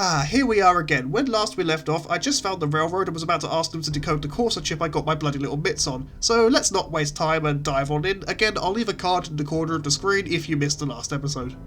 Ah, here we are again. When last we left off, I just found the railroad and was about to ask them to decode the Corsa chip I got my bloody little mitts on. So let's not waste time and dive on in. Again, I'll leave a card in the corner of the screen if you missed the last episode.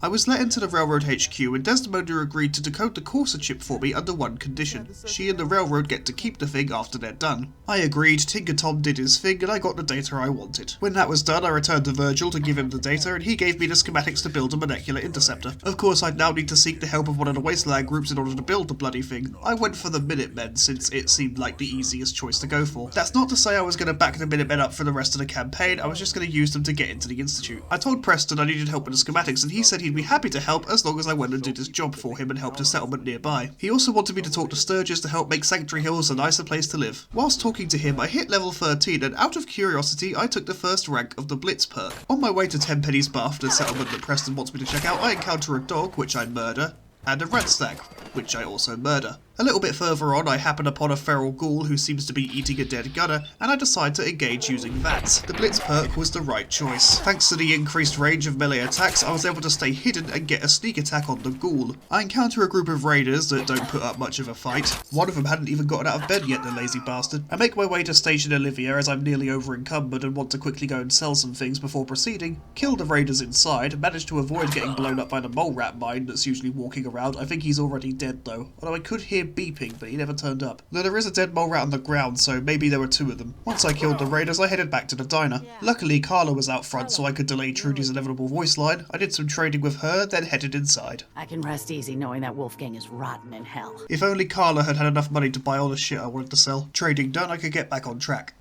I was let into the railroad HQ and Desdemona agreed to decode the Corsa chip for me under one condition. She and the railroad get to keep the thing after they're done. I agreed, Tinker Tom did his thing and I got the data I wanted. When that was done, I returned to Virgil to give him the data and he gave me the schematics to build a molecular interceptor. Of course, I'd now need to seek the help of one of the wasteland groups in order to build the bloody thing. I went for the Minutemen since it seemed like the easiest choice to go for. That's not to say I was going to back the Minutemen up for the rest of the campaign, I was just going to use them to get into the Institute. I told Preston I needed help with the schematics and he said he'd be happy to help as long as I went and did his job for him and helped a settlement nearby. He also wanted me to talk to Sturgis to help make Sanctuary Hills a nicer place to live. Whilst talking to him, I hit level 13 and out of curiosity I took the first rank of the Blitz perk. On my way to Tenpenny's Buff, the settlement that Preston wants me to check out, I encounter a dog, which I murder, and a rat stag, which I also murder. A little bit further on, I happen upon a feral ghoul who seems to be eating a dead gunner, and I decide to engage using that. The Blitz perk was the right choice. Thanks to the increased range of melee attacks, I was able to stay hidden and get a sneak attack on the ghoul. I encounter a group of raiders that don't put up much of a fight. One of them hadn't even gotten out of bed yet, the lazy bastard. I make my way to Station Olivia as I'm nearly over encumbered and want to quickly go and sell some things before proceeding, kill the raiders inside, manage to avoid getting blown up by the mole rat mine that's usually walking around. I think he's already dead though, although I could hear beeping, but he never turned up. Though there is a dead mole rat on the ground, so maybe there were two of them. Once I killed the raiders, I headed back to the diner. Luckily, Carla was out front, so I could delay Trudy's inevitable voice line. I did some trading with her, then headed inside. I can rest easy knowing that Wolfgang is rotten in hell. If only Carla had had enough money to buy all the shit I wanted to sell. Trading done, I could get back on track.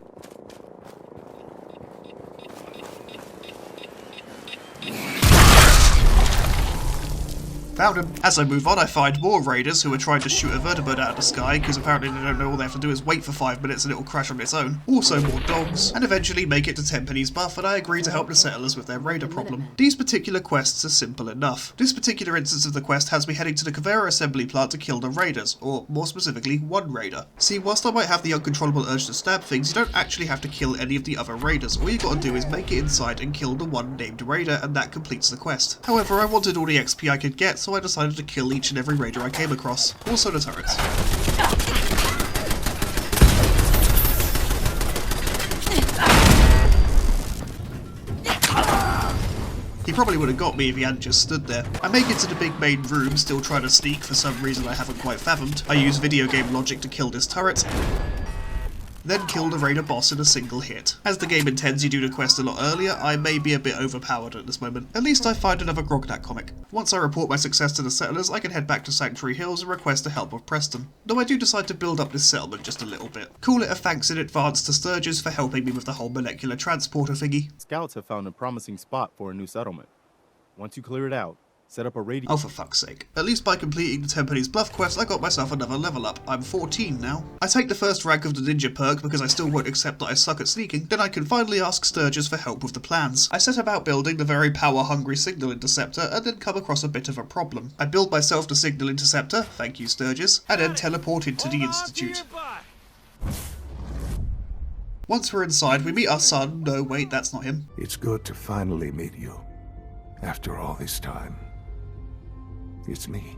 Found him. As I move on, I find more raiders who are trying to shoot a vertibird out of the sky, because apparently they don't know all they have to do is wait for 5 minutes and it'll crash on its own. Also more dogs, and eventually make it to Tenpenny's Buff, and I agree to help the settlers with their raider problem. These particular quests are simple enough. This particular instance of the quest has me heading to the conveyor assembly plant to kill the raiders, or more specifically, one raider. See, whilst I might have the uncontrollable urge to stab things, you don't actually have to kill any of the other raiders. All you gotta do is make it inside and kill the one named raider, and that completes the quest. However, I wanted all the XP I could get, so I decided to kill each and every raider I came across. Also the turrets. He probably would have got me if he hadn't just stood there. I make it to the big main room, still trying to sneak for some reason I haven't quite fathomed. I use video game logic to kill this turret, then kill the raider boss in a single hit. As the game intends you do the quest a lot earlier, I may be a bit overpowered at this moment. At least I find another Grognak comic. Once I report my success to the settlers, I can head back to Sanctuary Hills and request the help of Preston. Though I do decide to build up this settlement just a little bit. Call it a thanks in advance to Sturgis for helping me with the whole molecular transporter thingy. Scouts have found a promising spot for a new settlement. Once you clear it out, set up a radio. Oh, for fuck's sake. At least by completing the Tenpenny's Bluff quest, I got myself another level up. I'm 14 now. I take the first rank of the ninja perk because I still won't accept that I suck at sneaking. Then I can finally ask Sturgis for help with the plans. I set about building the very power-hungry signal interceptor and then come across a bit of a problem. I build myself the signal interceptor, thank you Sturgis, and then teleport into the Institute. Once we're inside, we meet our son. No, wait, that's not him. It's good to finally meet you. After all this time. It's me.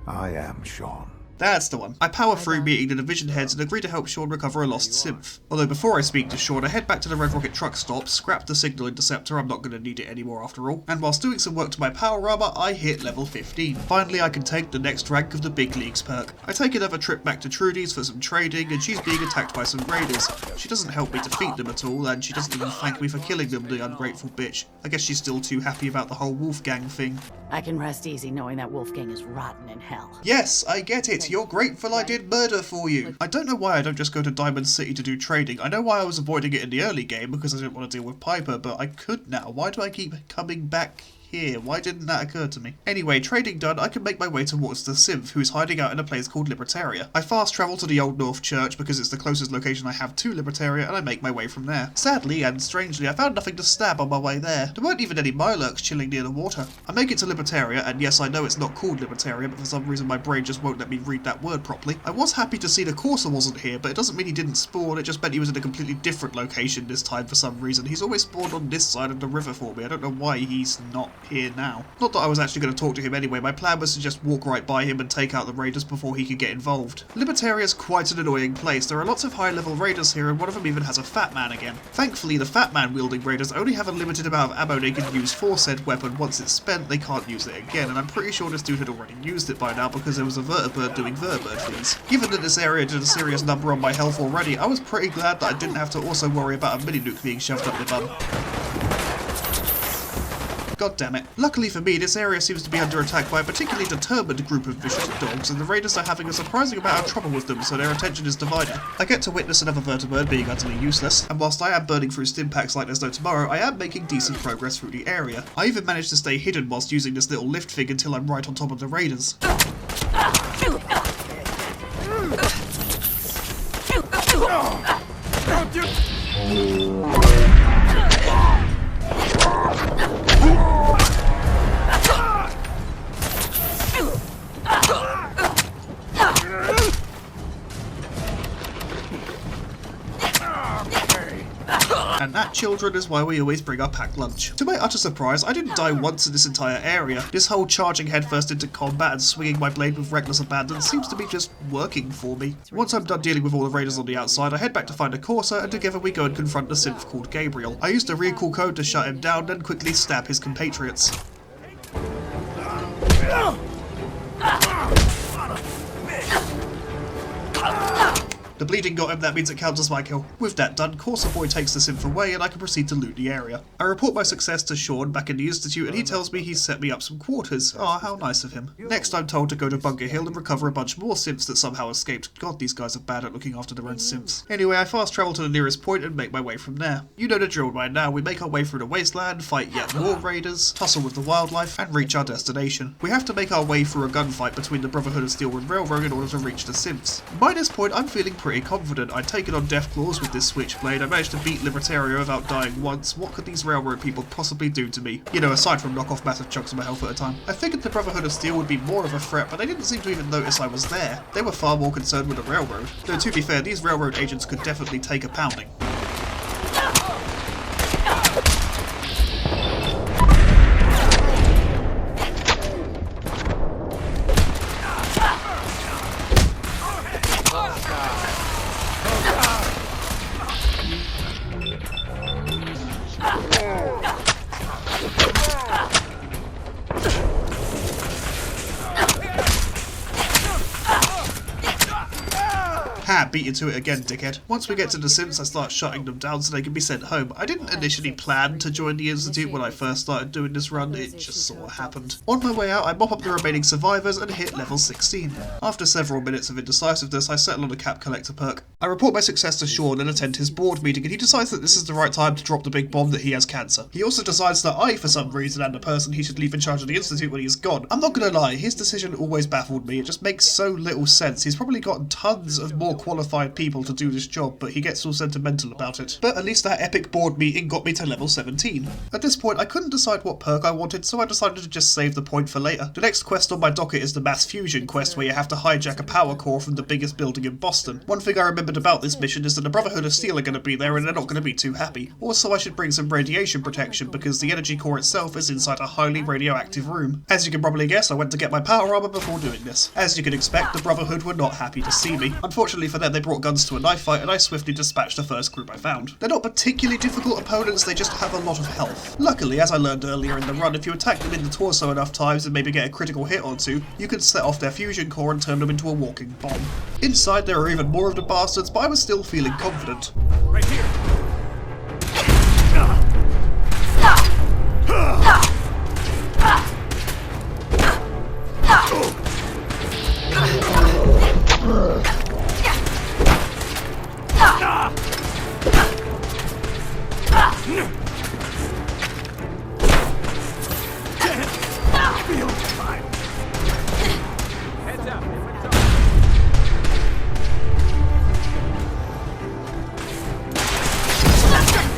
I am Sean. That's the one. I power through meeting the division heads and agree to help Sean recover a lost synth. Although before I speak to Sean, I head back to the Red Rocket truck stop, scrap the signal interceptor, I'm not going to need it anymore after all, and whilst doing some work to my power armor, I hit level 15. Finally, I can take the next rank of the Big Leagues perk. I take another trip back to Trudy's for some trading, and she's being attacked by some raiders. She doesn't help me defeat them at all, and she doesn't even thank me for killing them, the ungrateful bitch. I guess she's still too happy about the whole Wolfgang thing. I can rest easy knowing that Wolfgang is rotten in hell. Yes, I get it. You're grateful I did murder for you. I don't know why I don't just go to Diamond City to do trading. I know why I was avoiding it in the early game because I didn't want to deal with Piper, but I could now. Why do I keep coming back here? Why didn't that occur to me? Anyway, trading done, I can make my way towards the Synth, who's hiding out in a place called Libertaria. I fast travel to the Old North Church because it's the closest location I have to Libertaria, and I make my way from there. Sadly and strangely, I found nothing to stab on my way there. There weren't even any Mirelurks chilling near the water. I make it to Libertaria, and yes, I know it's not called Libertaria, but for some reason my brain just won't let me read that word properly. I was happy to see the Corsa wasn't here, but it doesn't mean he didn't spawn, it just meant he was in a completely different location this time for some reason. He's always spawned on this side of the river for me. I don't know why he's not here now. Not that I was actually going to talk to him anyway, my plan was to just walk right by him and take out the raiders before he could get involved. Libertaria's quite an annoying place. There are lots of high-level raiders here, and one of them even has a fat man again. Thankfully, the fat man wielding raiders only have a limited amount of ammo they can use for said weapon. Once it's spent, they can't use it again, and I'm pretty sure this dude had already used it by now because there was a vertibird doing vertibird things. Given that this area did a serious number on my health already, I was pretty glad that I didn't have to also worry about a mini-nuke being shoved up my bum. God damn it. Luckily for me, this area seems to be under attack by a particularly determined group of vicious dogs, and the raiders are having a surprising amount of trouble with them, so their attention is divided. I get to witness another vertibird being utterly useless, and whilst I am burning through stim packs like there's no tomorrow, I am making decent progress through the area. I even managed to stay hidden whilst using this little lift thing until I'm right on top of the raiders. And that, children, is why we always bring our packed lunch. To my utter surprise, I didn't die once in this entire area. This whole charging headfirst into combat and swinging my blade with reckless abandon seems to be just working for me. Once I'm done dealing with all the raiders on the outside, I head back to find a Corsair, and together we go and confront a synth called Gabriel. I used a recall code to shut him down, then quickly stab his compatriots. The bleeding got him, that means it counts as my kill. With that done, Corsair Boy takes the synth away and I can proceed to loot the area. I report my success to Sean back in the Institute and he tells me he's set me up some quarters. Ah, how nice of him. Next I'm told to go to Bunker Hill and recover a bunch more synths that somehow escaped. God, these guys are bad at looking after their own synths. Anyway, I fast travel to the nearest point and make my way from there. You know the drill by now. We make our way through the wasteland, fight yet more raiders, tussle with the wildlife, and reach our destination. We have to make our way through a gunfight between the Brotherhood of Steel and Railroad in order to reach the synths. By this point, I'm feeling pretty confident. I'd taken on Deathclaws with this Switchblade, I managed to beat Libertaria without dying once. What could these railroad people possibly do to me? You know, aside from knock off massive chunks of my health at a time. I figured the Brotherhood of Steel would be more of a threat, but they didn't seem to even notice I was there. They were far more concerned with the railroad. Though to be fair, these railroad agents could definitely take a pounding. Ha, beat you to it again, dickhead. Once we get to the synths, I start shutting them down so they can be sent home. I didn't initially plan to join the Institute when I first started doing this run, it just sort of happened. On my way out, I mop up the remaining survivors and hit level 16. After several minutes of indecisiveness, I settle on a cap collector perk. I report my success to Sean and attend his board meeting, and he decides that this is the right time to drop the big bomb that he has cancer. He also decides that I, for some reason, am the person he should leave in charge of the Institute when he's gone. I'm not gonna lie, his decision always baffled me, it just makes so little sense. He's probably gotten tons of more qualified people to do this job, but he gets all sentimental about it. But at least that epic board meeting got me to level 17. At this point, I couldn't decide what perk I wanted, so I decided to just save the point for later. The next quest on my docket is the Mass Fusion quest, where you have to hijack a power core from the biggest building in Boston. One thing I remembered about this mission is that the Brotherhood of Steel are going to be there and they're not going to be too happy. Also, I should bring some radiation protection because the energy core itself is inside a highly radioactive room. As you can probably guess, I went to get my power armor before doing this. As you can expect, the Brotherhood were not happy to see me. Unfortunately for them, they brought guns to a knife fight and I swiftly dispatched the first group I found. They're not particularly difficult opponents, they just have a lot of health. Luckily, as I learned earlier in the run, if you attack them in the torso enough times and maybe get a critical hit or two, you can set off their fusion core and turn them into a walking bomb. Inside there are even more of the bastards, but I was still feeling confident. Right here.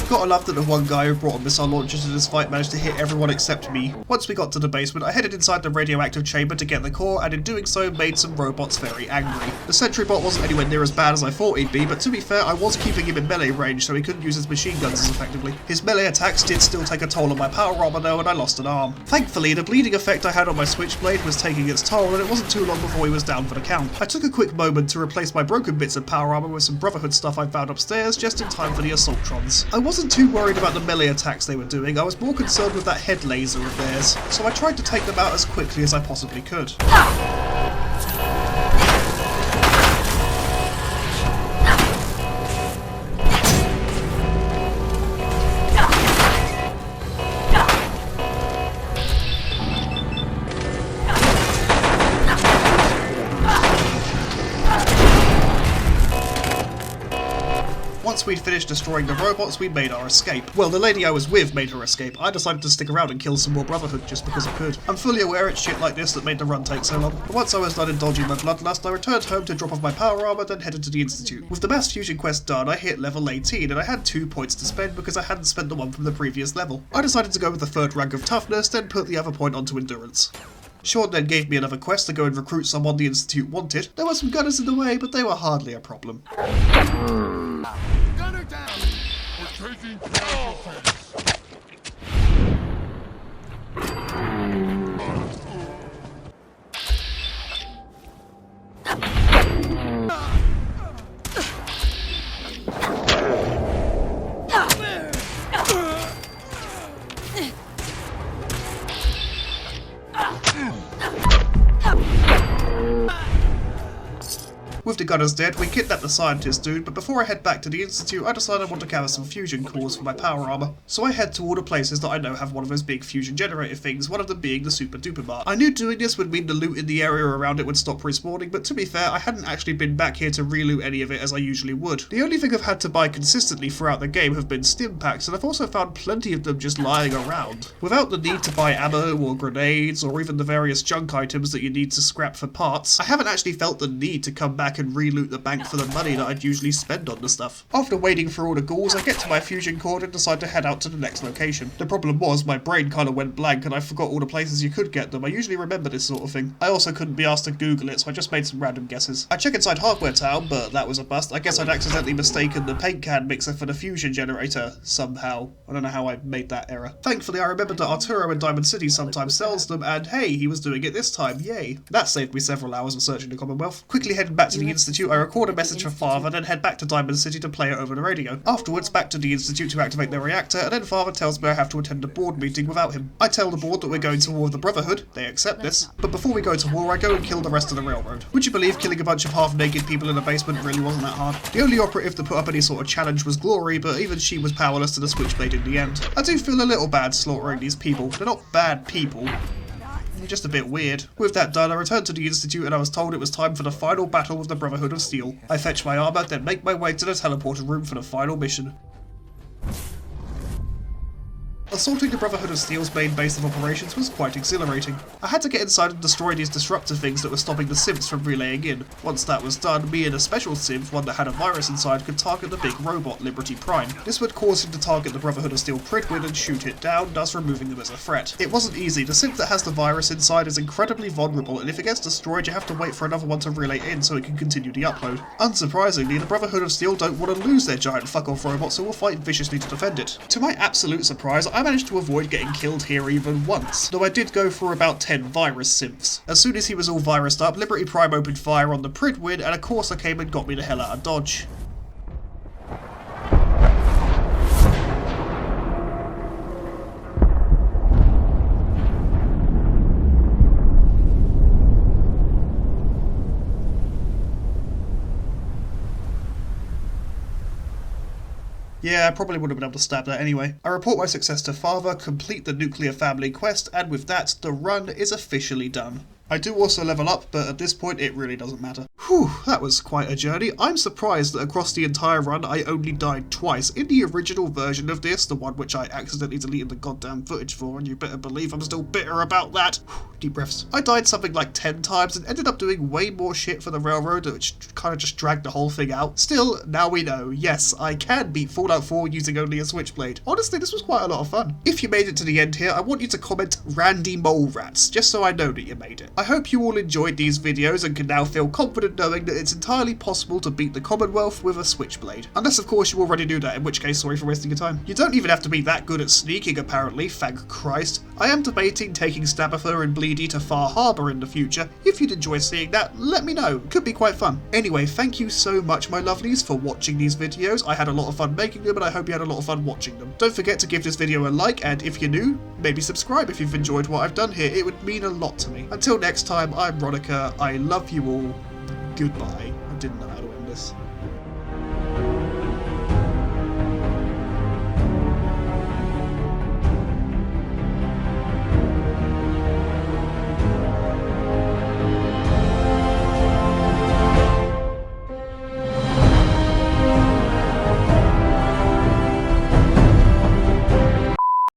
You've got to love that the one guy who brought a missile launcher to this fight managed to hit everyone except me. Once we got to the basement, I headed inside the radioactive chamber to get the core, and in doing so made some robots very angry. The sentry bot wasn't anywhere near as bad as I thought he'd be, but to be fair, I was keeping him in melee range so he couldn't use his machine guns as effectively. His melee attacks did still take a toll on my power armor though, and I lost an arm. Thankfully, the bleeding effect I had on my Switchblade was taking its toll, and it wasn't too long before he was down for the count. I took a quick moment to replace my broken bits of power armor with some Brotherhood stuff I found upstairs, just in time for the Assaultrons. I wasn't too worried about the melee attacks they were doing, I was more concerned with that head laser of theirs, so I tried to take them out as quickly as I possibly could. Once we'd finished destroying the robots, we made our escape. Well, the lady I was with made her escape. I decided to stick around and kill some more Brotherhood just because I could. I'm fully aware it's shit like this that made the run take so long. But once I was done indulging my bloodlust, I returned home to drop off my power armor, then headed to the Institute. With the mass fusion quest done, I hit level 18, and I had 2 points to spend because I hadn't spent the one from the previous level. I decided to go with the 3rd rank of toughness, then put the other point onto endurance. Sean then gave me another quest to go and recruit someone the Institute wanted. There were some gunners in the way, but they were hardly a problem. Gunner down! We're taking casualties! With the gunners dead, we kidnapped the scientist dude, but before I head back to the Institute, I decided I want to gather some fusion cores for my power armor. So I head to all the places that I know have one of those big fusion generator things, one of them being the Super Duper Mart. I knew doing this would mean the loot in the area around it would stop respawning, but to be fair, I hadn't actually been back here to reloot any of it as I usually would. The only thing I've had to buy consistently throughout the game have been stim packs, and I've also found plenty of them just lying around. Without the need to buy ammo or grenades, or even the various junk items that you need to scrap for parts, I haven't actually felt the need to come back and reloot the bank for the money that I'd usually spend on the stuff. After wading through all the ghouls, I get to my fusion core and decide to head out to the next location. The problem was, my brain kinda went blank and I forgot all the places you could get them. I usually remember this sort of thing. I also couldn't be asked to Google it, so I just made some random guesses. I check inside Hardware Town, but that was a bust. I guess I'd accidentally mistaken the paint can mixer for the fusion generator, somehow. I don't know how I made that error. Thankfully, I remembered that Arturo in Diamond City sometimes sells them, and hey, he was doing it this time, yay. That saved me several hours of searching the Commonwealth. Quickly heading back to the Institute, I record a message for Father, then head back to Diamond City to play it over the radio. Afterwards, back to the Institute to activate their reactor, and then Father tells me I have to attend a board meeting without him. I tell the board that we're going to war with the Brotherhood, they accept this, but before we go to war, I go and kill the rest of the railroad. Would you believe killing a bunch of half-naked people in a basement really wasn't that hard? The only operative that put up any sort of challenge was Glory, but even she was powerless to the Switchblade in the end. I do feel a little bad slaughtering these people. They're not bad people. They're just a bit weird. With that done, I returned to the Institute and I was told it was time for the final battle with the Brotherhood of Steel. I fetch my armor, then make my way to the teleporter room for the final mission. Assaulting the Brotherhood of Steel's main base of operations was quite exhilarating. I had to get inside and destroy these disruptor things that were stopping the synths from relaying in. Once that was done, me and a special synth, one that had a virus inside, could target the big robot, Liberty Prime. This would cause him to target the Brotherhood of Steel Pridwin and shoot it down, thus removing them as a threat. It wasn't easy. The synth that has the virus inside is incredibly vulnerable, and if it gets destroyed, you have to wait for another one to relay in so it can continue the upload. Unsurprisingly, the Brotherhood of Steel don't want to lose their giant fuck-off robot, so will fight viciously to defend it. To my absolute surprise, I managed to avoid getting killed here even once, though I did go for about 10 virus synths. As soon as he was all virused up, Liberty Prime opened fire on the Pridwin, and a Corsa came and got me the hell out of Dodge. Yeah, I probably would have been able to stab that anyway. I report my success to Father, complete the Nuclear Family quest, and with that, the run is officially done. I do also level up, but at this point it really doesn't matter. Whew, that was quite a journey. I'm surprised that across the entire run I only died twice. In the original version of this, the one which I accidentally deleted the goddamn footage for, and you better believe I'm still bitter about that. Whew, deep breaths. I died something like 10 times and ended up doing way more shit for the railroad, which kind of just dragged the whole thing out. Still, now we know, yes, I can beat Fallout 4 using only a Switchblade. Honestly, this was quite a lot of fun. If you made it to the end here, I want you to comment Randy Mole Rats, just so I know that you made it. I hope you all enjoyed these videos and can now feel confident knowing that it's entirely possible to beat the Commonwealth with a Switchblade. Unless of course you already knew that, in which case sorry for wasting your time. You don't even have to be that good at sneaking apparently, thank Christ. I am debating taking Stabitha and Bleedy to Far Harbour in the future. If you'd enjoy seeing that, let me know. Could be quite fun. Anyway, thank you so much my lovelies for watching these videos. I had a lot of fun making them and I hope you had a lot of fun watching them. Don't forget to give this video a like, and if you're new, maybe subscribe if you've enjoyed what I've done here. It would mean a lot to me. Until next time, I'm Ronica. I love you all. Goodbye. I didn't know how to end this.